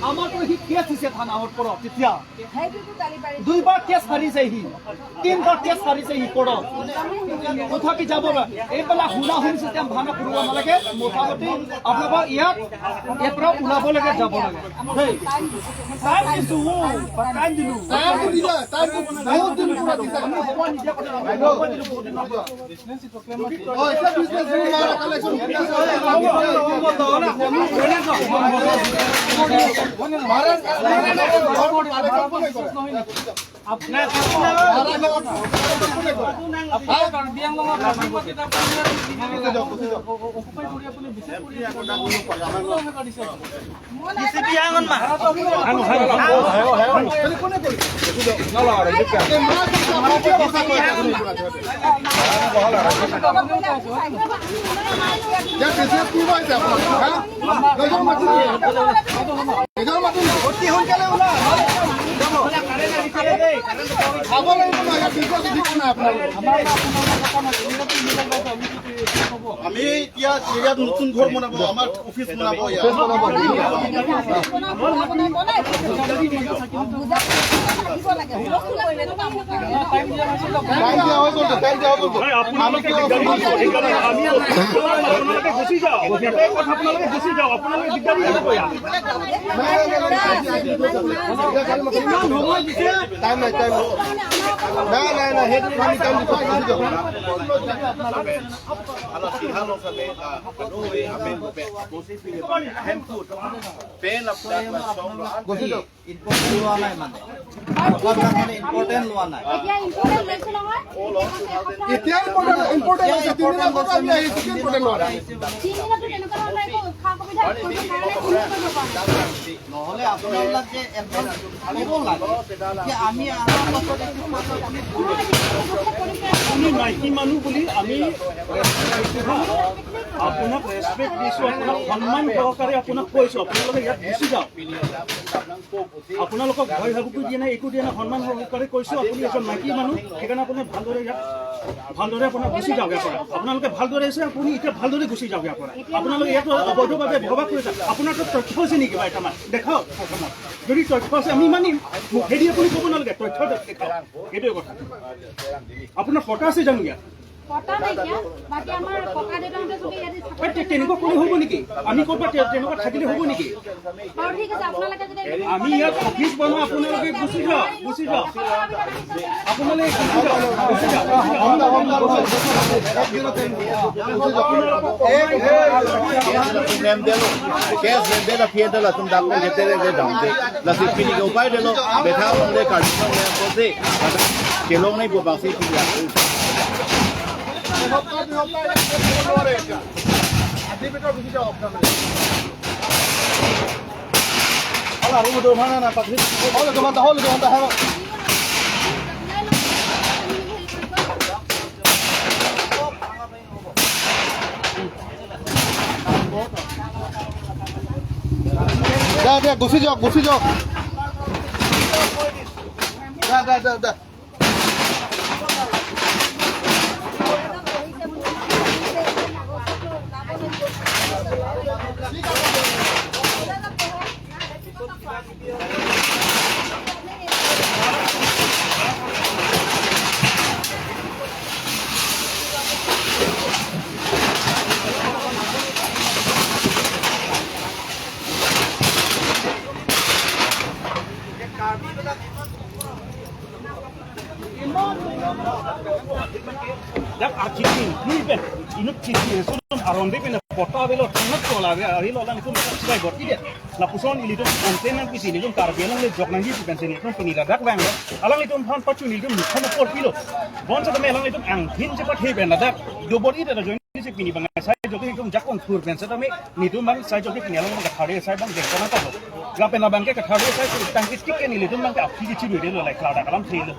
আমাৰতো সি কেছ দিছে থানাৰ ওপৰত তেতিয়া 2বাৰ কেছ হাৰিছে সি 3বাৰ কেছ হাৰিছে সি কোৰ্টত তথাপি যাব এইবিলাক শুনা শুনিছে তেওঁ ভাওনা কৰিব নালাগে মোটামুটি আপোনালোকৰ ইয়াত ইয়াৰ পৰা ওলাব লাগে যাব লাগে দেই টাইম দিছো টাইম দিলো আমি এতিয়া ইয়াত নতুন ঘৰ বনাব আমাৰ অফিচ বনাব নহলে আপোনালোকে আমি মাইকী মানুহ বুলি আমি আপোনাক ৰেচপেক্ট দিছো আপোনাক সন্মান সহকাৰে আপোনাক কৈছো আপোনালোকে ইয়াত গুচি যাওক আপোনালোকক ভয় ভাবুকো দিয়া নাই একো দিয়া নাই সন্মান সহকাৰে কৈছো আপুনি এজন মাইকী মানুহ সেইকাৰণে আপুনি ভালদৰে ইয়াত ভালদৰে আপোনাক গুচি যাওক ইয়াৰ পৰা আপোনালোকে ভালদৰে আছে আপুনি এতিয়া ভালদৰে গুচি যাওক ইয়াৰ পৰা আপোনালোকে ইয়াত অবৈধভাৱে বসবাস কৰিছে আপোনাৰতো তথ্য আছে নেকি বা এটামান দেখাওক প্ৰথমত যদি তথ্য আছে আমি মানিম হেৰি আপুনি ক'ব নালাগে তথ্য দেখাওক সেইটোৱে কথা আপোনাৰ ফটো আছে জানো ইয়াত তেনেকুৱা কোনো হ'ব নেকি আমি ক'ৰবাত তেনেকুৱা থাকিলে হ'ব নেকি আমি ইয়াত অফিচ বনাওঁ আপোনালোকে গুচি যাওক আপোনালোকে গুচি যাওক Dak akhirnya ini inut kiri sudah aronde pena kota belo tanah tola hari lolan itu sudah berarti dia lapuson ini itu antena di sini itu karbilan le jok nanti bukan sini itu penila dak bang alang itu han pacu ini itu mukhana por kilo bon sa melang itu angin cepat heben dak do bor itu ada join si pini bang saya joki itu jakon tur ben sa tame ni tu bang saya joki pini alang ka thare saya bang dekona ta gape na bang ke ka thare saya tangki stick ke ni le tu bang ka api ci do lo lai klada kalam thil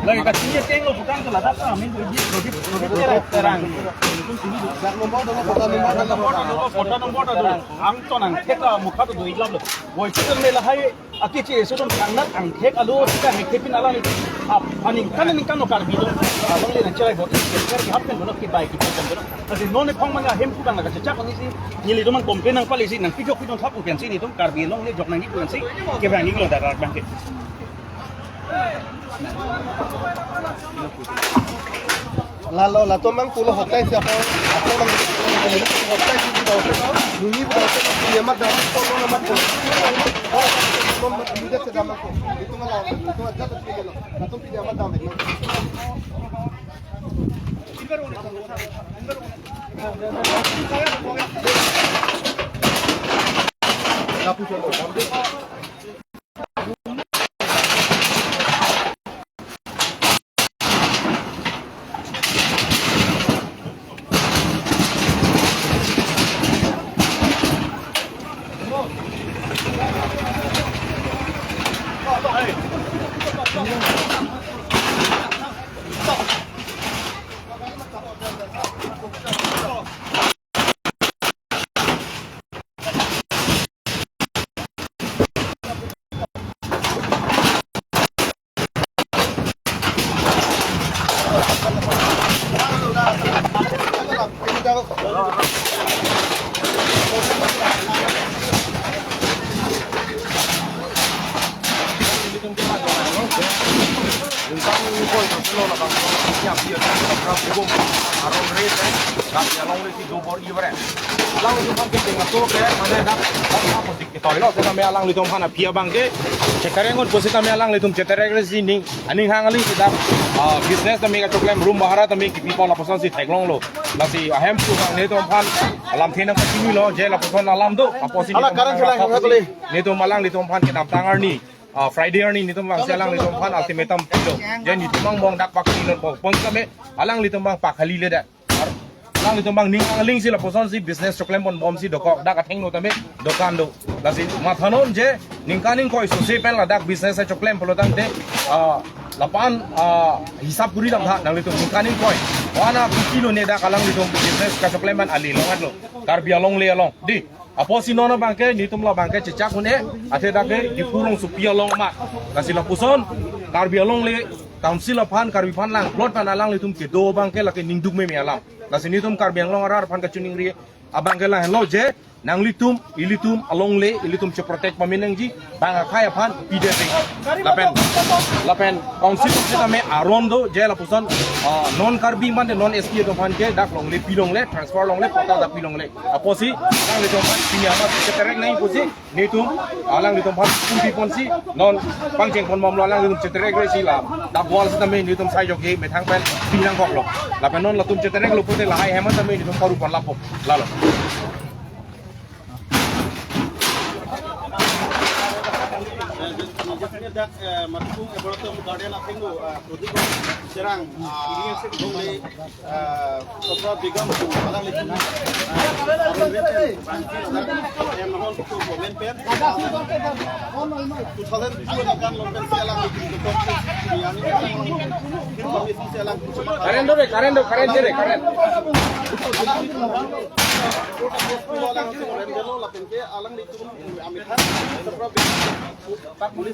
lagi kacanya tengok bukan ke ladak kami jadi terang foto nomor ada ang tonang kita muka tu dua ilam loh boy kita melahai aki che so don kanat ang thek alo tika hekte pin ala ni aning kan no karbi don abang le na chai bot ker ki happen don ki bai ki pon don asi non ne phang manga hem ku bang ga cha ko ni si ni le don man komplain nang pali si nang pijok pidon thap upian si ni don karbi long le jok nang ni puan si ke bang ni lo da bang ke la tomang pulo hotai siapa apa bang hotai di bawah bunyi bawah dia mat dah tolong nama ko tom tidak sedang ko itu malah itu aja tapi kalau natum tidak mat dah Lapu coba. Alang litum pana pia bangke cekarengon posita me alang litum ceterek sini aning hangali sedap business tami ka choklem room bahara tami ki people la posan si thaglong lo la si ahem tu bang ne tom pan alam thena ka sini lo je la posan alam do aposi Ala karan sila nga kali ne tom alang litum pan ki nam tangar ni Friday ni nitum bang selang litum pan ultimatum pilo je ni tumang bong dak pak ni no pon kame alang litum bang pakhali le da lang itu bang ning ling sila poson si business choklem pon bom si dokok dak atheng no tame dokan do lasi mathanon je ningkaning koi so se pen la dak business choklem polotang te lapan hisap guri lam tha nang itu ningkaning koi wana kilo ne dak alang itu business ka choklem ban ali longat lo karbia long le long di apo si nono bangke nitum la bangke cecak hune athe dake di purong supia long ma lasi la poson karbia long le council pan karbi pan lang plot pan alang litum ke do bangke la ke ningduk me alam la sini tum karbiang long arar pan ka chuning ri abang ke la hello je nang litum ilitum along le ilitum che protect paminang ji bang khaya pan pdp lapen council kita me arondo je la puson non karbi man non sp to pan ke dak long le pilong le transfer long le pota da pilong le aposi nang litum pan sini ama che terek nai posi nitum alang litum pan pun pon si non pangcheng pon mom alang litum che terek re si la dak wal kita me nitum sai joge me thang pen pinang kok lo lapen non latum che terek lo pote la hai heman ta me nitum paru pon lapo lalo dak matung eborotom garden apingo prodik serang dongli sopra bigam alang litum em non to komen pen 2002 kan lompen selang litum to yani komisi selang karen dere alang litum amitan sopra tak boleh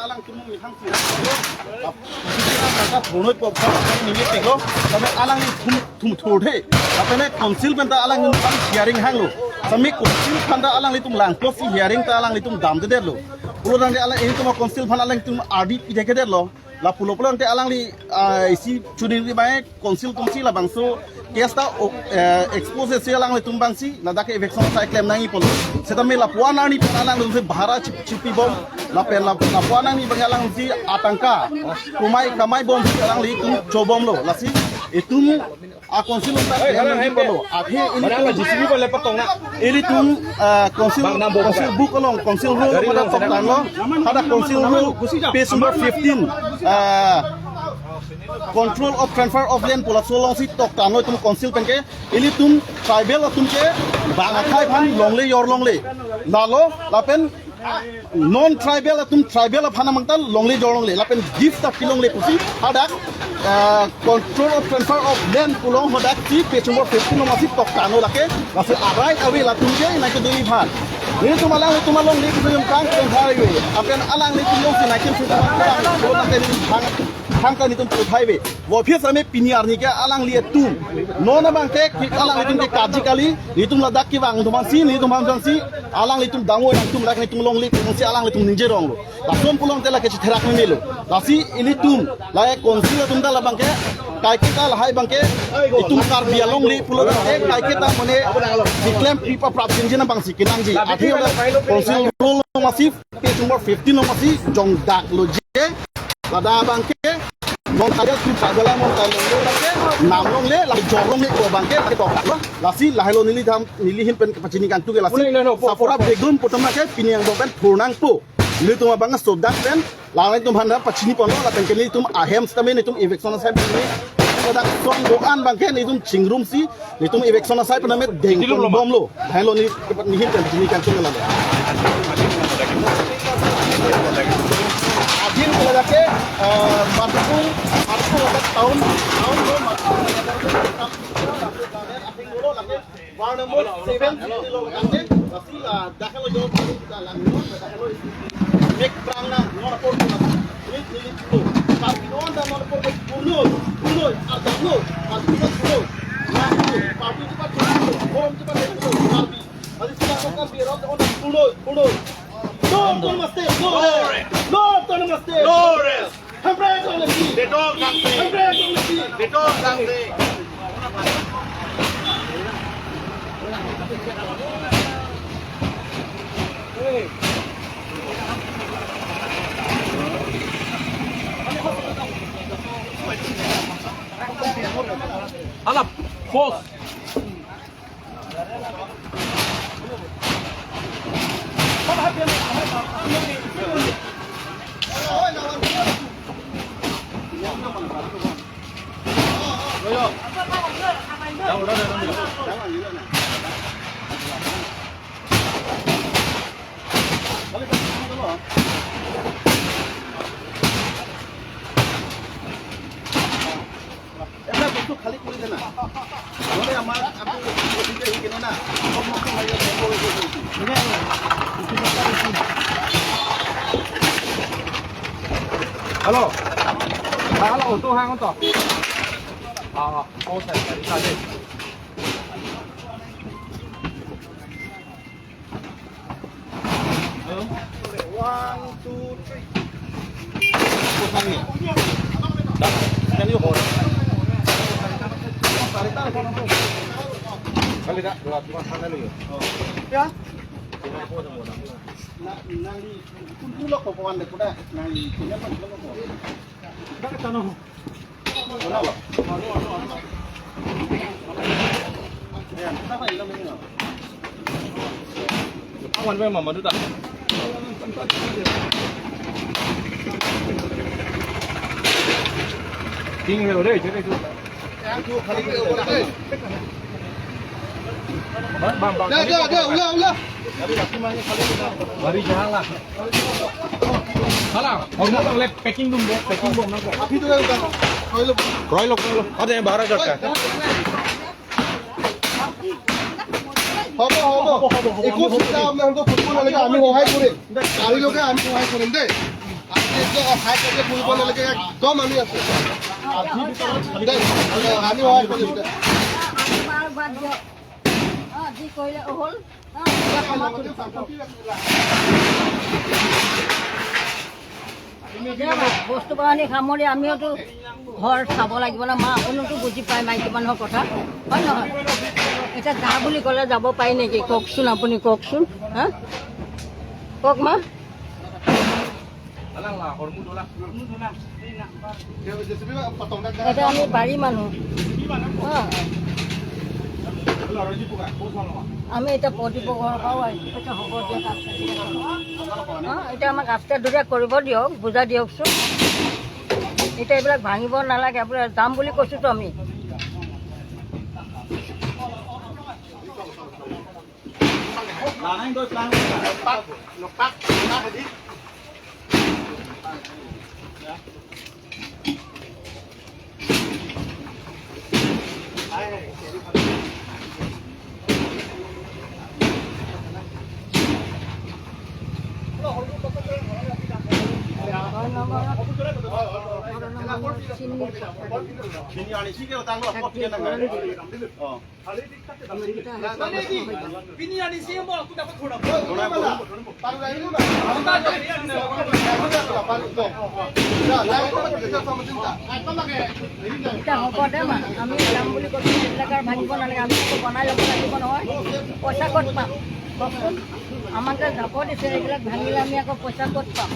alang tum mi hang si ka thonoi pop ni ni te lo tame alang ni thum thode apene council benta alang ni pan hearing hang lo sami council khanda alang ni tum lang ko si hearing ta alang ni tum dam de lo pulo dang de alang ini tum council phan alang tum rd pi de de lo la pulo pulo ante alang ni isi chuning ri bai council tum si la bangso kesta expose se alang ni tum bangsi na da ke eviction sai claim nangi polo setame la puana ni alang ni bahara chipi bom la puana ni bangalang si atangka kamai bom si alang li tum chobom lo la si itum a council ta alang polo akhe ini la GCB bole patong na ini tum council book along council rule pada top lo ada council rule page number 15 control of transfer of land pula solong si tok tanoi tum council penke ini tum tribal tum ke bang khai phan longle yor longle lalo lapen non tribal tum tribal phana mangtal longle yor longle lapen gift ta pilongle pusi hadak control of transfer of land pulong hadak si page number 15 no masih tok tanoi lake lapen arai awi la tum ke na ke dui phan Ini cuma lang itu malong ni kita yang kang yang hari we. Akan alang ni tu yang sinaikin sudah alang kalau nanti ni hangkan itu tu highway. Wafir sama piniar ni ke alang lihat tu. Nona bang ke alang itu ke kaji kali. Itu ladak ki bang tu masih ni tu bang si alang itu dango yang tu lak ni tu long li tu alang itu ninje rong lo. Langsung pulang tela ke terak ni melo. Lasi ini tu layak konsi tu dah bang ke kai kita lahai bang ke itu kar bialong li pulau ke kai kita mana diklaim pipa prap jinjina bang si kinang ji. Akhir konsi rule masih page number 15 masih jong dak lo je. Lada bang ke non ada tu padala mon talong le ke namlong le la jorong le ko bang ke ke tok la si la hello nili dham nili hin pen kapachini kan tu ke la si sapora begum potama ke piniang do pen purnang po nili tuma bang sodak pen la lai tum handa pachini pono la pen ke nili tum ahem stame ni tum eviction sai pen ni pada song doan bang ke ni tum chingrum si ni tum eviction sai pen me deng bom lo hello ni hin pen pachini kan tu la Adin kalau lagi marfu tahun lo marfu lagi war number 7 lo lagi pasti lah dah kalau jauh kita lagi dah make perang na nomor 4 ini itu tapi don dah nomor 4 puno ada lo pasti puno nah tapi cepat bom cepat tapi ada silakan biar orang puno No, namaste. No, namaste. Lores. Hambre namaste. De dog namaste. Hambre namaste. De dog namaste. Alap, force. खाली कर देना बोले हमार आपको ठीक है कि ना सब मौका है Halo. Halo, ô tô hang con tỏ. Ô chạy chạy đi. One, two, three. Một thằng nhỉ? Đó, nhanh vô hồn. Kali dah, dua cuma sana dulu. Ya. Nanti kulo ko kawan dek kuda. Nanti punya apa kulo ko. Dah ketano. Mana lo? Ya, apa ini namanya? Awan memang madu tak. Tinggi lo deh, jadi tu. Yang tu kali ke orang deh. Bang. Dah, ulah. Bari jalan lah. Salah, orang nak lep packing dum deh, packing bom nak. Api tu kan. Roy lo. Ada yang bahara jod kan? হব একো চিন্তা ভাবনা হতো football নালাগে আমি সহায় কৰিম গাড়ী লগে আমি সহায় কৰিম দেই আপুনি একদম অহায় কৰি ফুৰিব নালাগে একদম আমি আছো আমি সহায় কৰিম যি কৰিলে হ'ল বস্তু বাহানি সামৰি আমিওতো ঘৰ চাব লাগিব ন মা আপুনিওতো বুজি পায় মাইকী মানুহৰ কথা হয় নহয় এতিয়া যা বুলি ক'লে যাব পাৰি নেকি কওকচোন আপুনি কওকচোন হা কওক মা এতিয়া আমি বাৰী মানুহ আমি এতিয়া প্ৰতিটো ঘৰৰ পৰাও এতিয়া হ'ব দিয়ক এতিয়া আমাক ৰাস্তা দুটা কৰিব দিয়ক বুজাই দিয়কচোন এতিয়া এইবিলাক ভাঙিব নালাগে আপোনাৰ যাম বুলি কৈছোঁতো আমি Ini ani sih kalau tanggal apa kita nggak? Oh. Ini ani sih mau aku dapat thora. Paru lagi dulu. এতিয়া হ'ব দে মা আমি যাম বুলি কৈছোঁ এইবিলাক আৰু ভাঙিব নালাগে আমি আকৌ বনাই ল'ব লাগিব নহয় পইচা ক'ত পাম কওকচোন আমাক যে যাব দিছে এইবিলাক ভাঙিলে আমি আকৌ পইচা ক'ত পাম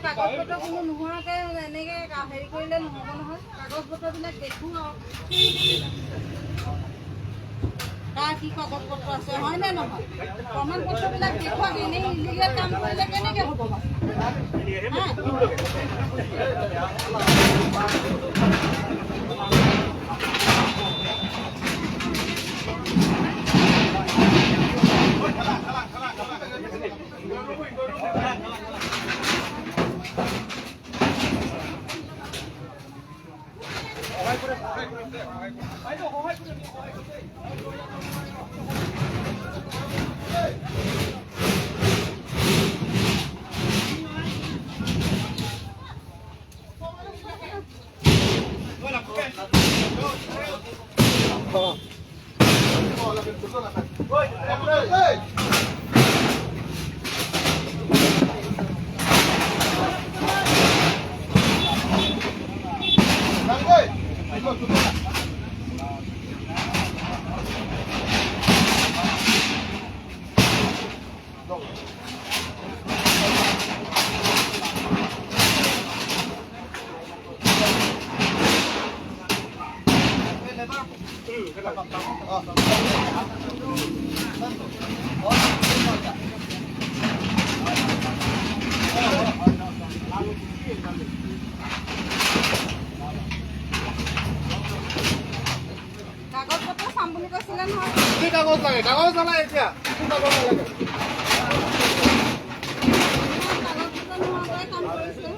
কাগজপত্ৰ কোনো নোহোৱাকৈ এনেকৈ হেৰি কৰিলে নহ'ব নহয় কাগজপত্ৰবিলাক দেখোঁ আৰু তাৰ কি কাগজপত্ৰ আছে হয়নে নহয় প্ৰমাণ পত্ৰবিলাক দেখুৱাক এনেই ইলিগেল কাম কৰিলে কেনেকৈ হ'ব বাৰু কাগজপত্ৰ চাম বুলি কৈছিলে নহয় কি কাগজ লাগে কাগজ নালাগে এতিয়া কি কাগজ নালাগে কাগজপত্ৰ নোহোৱাকৈ কাম কৰিছে